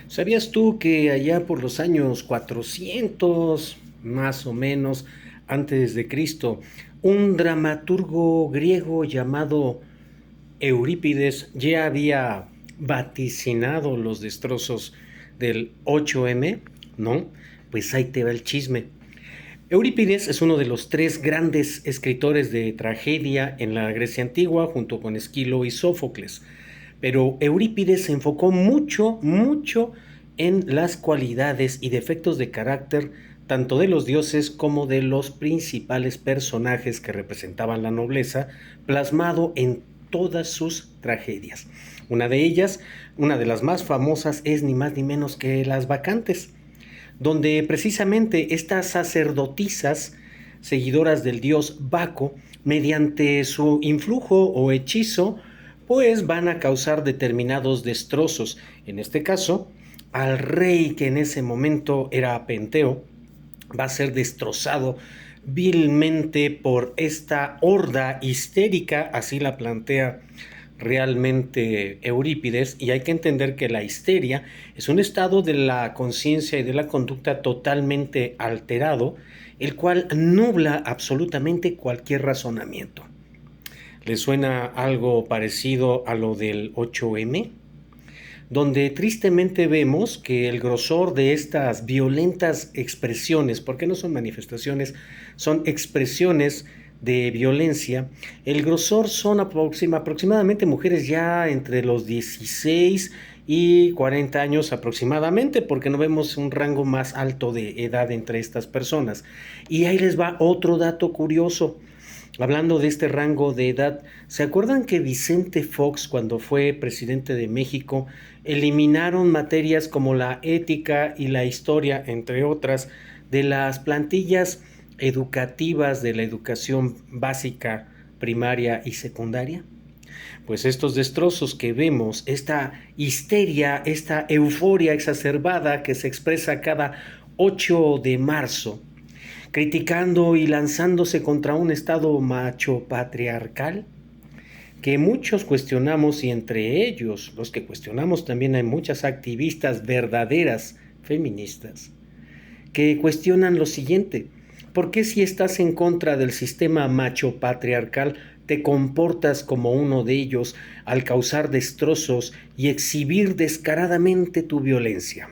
¿Sabías tú que allá por los años 400, más o menos, antes de Cristo, un dramaturgo griego llamado Eurípides ya había vaticinado los destrozos del 8M? ¿No? Pues ahí te va el chisme. Eurípides es uno de los tres grandes escritores de tragedia en la Grecia antigua, junto con Esquilo y Sófocles. Pero Eurípides se enfocó mucho en las cualidades y defectos de carácter tanto de los dioses como de los principales personajes que representaban la nobleza, plasmado en todas sus tragedias. Una de ellas, una de las más famosas, es ni más ni menos que Las Bacantes, donde precisamente estas sacerdotisas, seguidoras del dios Baco, mediante su influjo o hechizo, pues van a causar determinados destrozos. En este caso, al rey, que en ese momento era Penteo, va a ser destrozado vilmente por esta horda histérica, así la plantea realmente Eurípides, y hay que entender que la histeria es un estado de la conciencia y de la conducta totalmente alterado, el cual nubla absolutamente cualquier razonamiento. ¿Le suena algo parecido a lo del 8M? Donde tristemente vemos que el grosor de estas violentas expresiones, porque no son manifestaciones, son expresiones de violencia, el grosor son aproximadamente mujeres ya entre los 16 y 40 años aproximadamente, porque no vemos un rango más alto de edad entre estas personas. Y ahí les va otro dato curioso. Hablando de este rango de edad, ¿se acuerdan que Vicente Fox, cuando fue presidente de México, eliminaron materias como la ética y la historia, entre otras, de las plantillas educativas de la educación básica, primaria y secundaria? Pues estos destrozos que vemos, esta histeria, esta euforia exacerbada que se expresa cada 8 de marzo, criticando y lanzándose contra un Estado macho patriarcal, que muchos cuestionamos, y entre ellos los que cuestionamos también hay muchas activistas verdaderas feministas, que cuestionan lo siguiente: ¿por qué, si estás en contra del sistema macho patriarcal, te comportas como uno de ellos al causar destrozos y exhibir descaradamente tu violencia?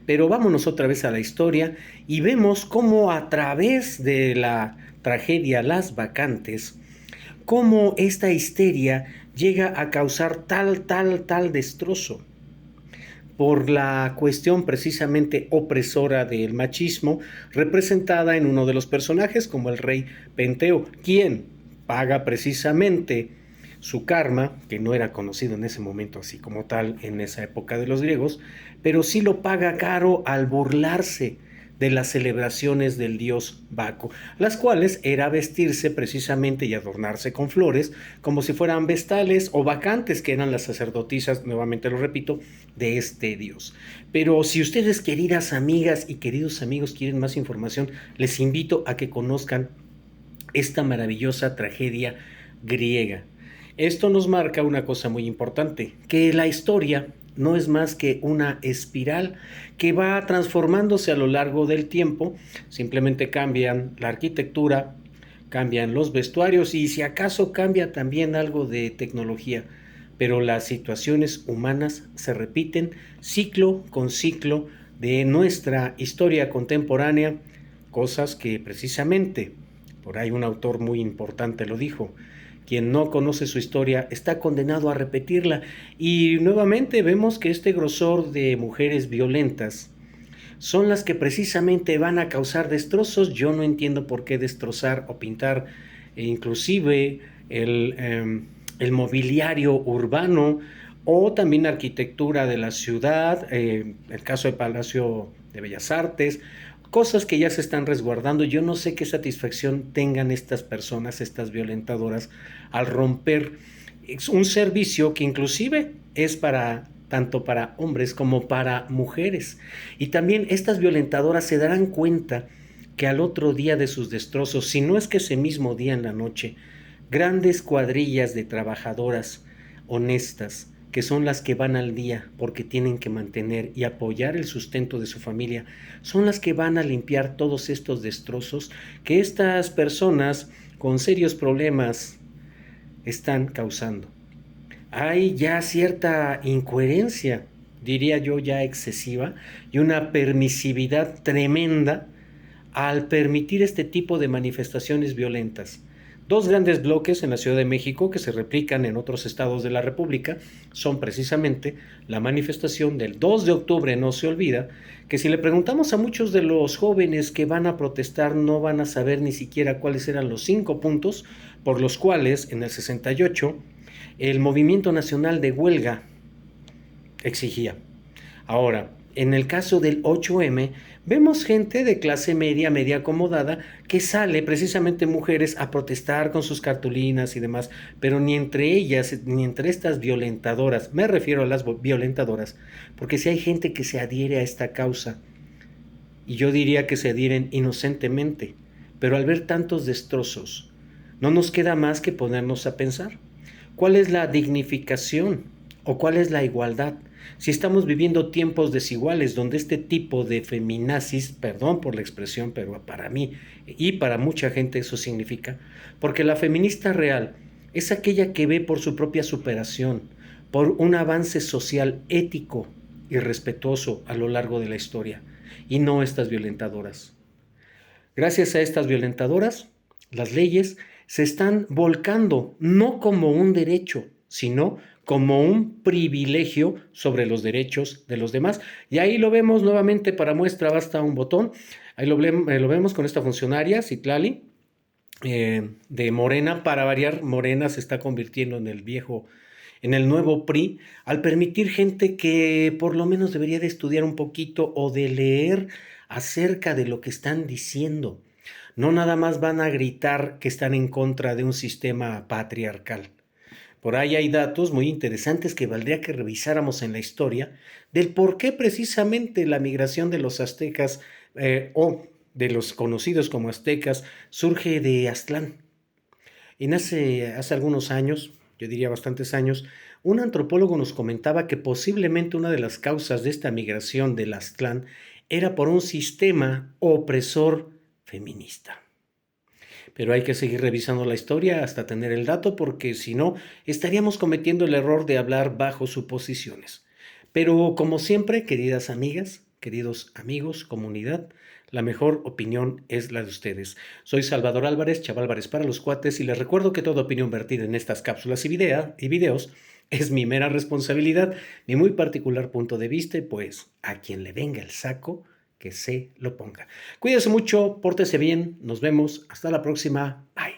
Pero vámonos otra vez a la historia y vemos cómo a través de la tragedia Las Bacantes, cómo esta histeria llega a causar tal destrozo por la cuestión precisamente opresora del machismo, representada en uno de los personajes como el rey Penteo, quien paga precisamente su karma, que no era conocido en ese momento así como tal en esa época de los griegos, pero sí lo paga caro al burlarse de las celebraciones del dios Baco, las cuales era vestirse precisamente y adornarse con flores, como si fueran vestales o bacantes, que eran las sacerdotisas, nuevamente lo repito, de este dios. Pero si ustedes, queridas amigas y queridos amigos, quieren más información, les invito a que conozcan esta maravillosa tragedia griega. Esto nos marca una cosa muy importante, que la historia no es más que una espiral que va transformándose a lo largo del tiempo. Simplemente cambian la arquitectura, cambian los vestuarios y si acaso cambia también algo de tecnología, pero las situaciones humanas se repiten ciclo con ciclo de nuestra historia contemporánea, cosas que precisamente, por ahí un autor muy importante lo dijo: quien no conoce su historia está condenado a repetirla. Y nuevamente vemos que este grosor de mujeres violentas son las que precisamente van a causar destrozos. Yo no entiendo por qué destrozar o pintar inclusive el mobiliario urbano o también arquitectura de la ciudad, el caso del Palacio de Bellas Artes, cosas que ya se están resguardando. Yo no sé qué satisfacción tengan estas personas, estas violentadoras, al romper un servicio que inclusive es para tanto para hombres como para mujeres. Y también estas violentadoras se darán cuenta que al otro día de sus destrozos, si no es que ese mismo día en la noche, grandes cuadrillas de trabajadoras honestas que son las que van al día porque tienen que mantener y apoyar el sustento de su familia, son las que van a limpiar todos estos destrozos que estas personas con serios problemas están causando. Hay ya cierta incoherencia, diría yo ya excesiva, y una permisividad tremenda al permitir este tipo de manifestaciones violentas. Dos grandes bloques en la Ciudad de México que se replican en otros estados de la República son precisamente la manifestación del 2 de octubre, no se olvida, que si le preguntamos a muchos de los jóvenes que van a protestar no van a saber ni siquiera cuáles eran los 5 puntos por los cuales en el 68 el Movimiento Nacional de Huelga exigía. Ahora, en el caso del 8M, vemos gente de clase media, media acomodada, que sale, precisamente mujeres, a protestar con sus cartulinas y demás, pero ni entre ellas, ni entre estas violentadoras, me refiero a las violentadoras, porque si hay gente que se adhiere a esta causa, y yo diría que se adhieren inocentemente, pero al ver tantos destrozos, no nos queda más que ponernos a pensar, ¿cuál es la dignificación o cuál es la igualdad? Si estamos viviendo tiempos desiguales donde este tipo de feminazis, perdón por la expresión, pero para mí y para mucha gente eso significa, porque la feminista real es aquella que ve por su propia superación, por un avance social ético y respetuoso a lo largo de la historia, y no estas violentadoras. Gracias a estas violentadoras, las leyes se están volcando no como un derecho, sino como un privilegio sobre los derechos de los demás. Y ahí lo vemos nuevamente, para muestra basta un botón. Ahí lo vemos con esta funcionaria, Citlali, de Morena. Para variar, Morena se está convirtiendo en el nuevo PRI, al permitir gente que por lo menos debería de estudiar un poquito o de leer acerca de lo que están diciendo. No nada más van a gritar que están en contra de un sistema patriarcal. Por ahí hay datos muy interesantes que valdría que revisáramos en la historia del por qué precisamente la migración de los aztecas o de los conocidos como aztecas surge de Aztlán. Y hace algunos años, yo diría bastantes años, un antropólogo nos comentaba que posiblemente una de las causas de esta migración del Aztlán era por un sistema opresor feminista. Pero hay que seguir revisando la historia hasta tener el dato, porque si no, estaríamos cometiendo el error de hablar bajo suposiciones. Pero como siempre, queridas amigas, queridos amigos, comunidad, la mejor opinión es la de ustedes. Soy Salvador Álvarez, Chava Álvarez para los cuates, y les recuerdo que toda opinión vertida en estas cápsulas y videos es mi mera responsabilidad, mi muy particular punto de vista, y pues a quien le venga el saco, que se lo ponga. Cuídese mucho, pórtese bien, nos vemos, hasta la próxima, bye.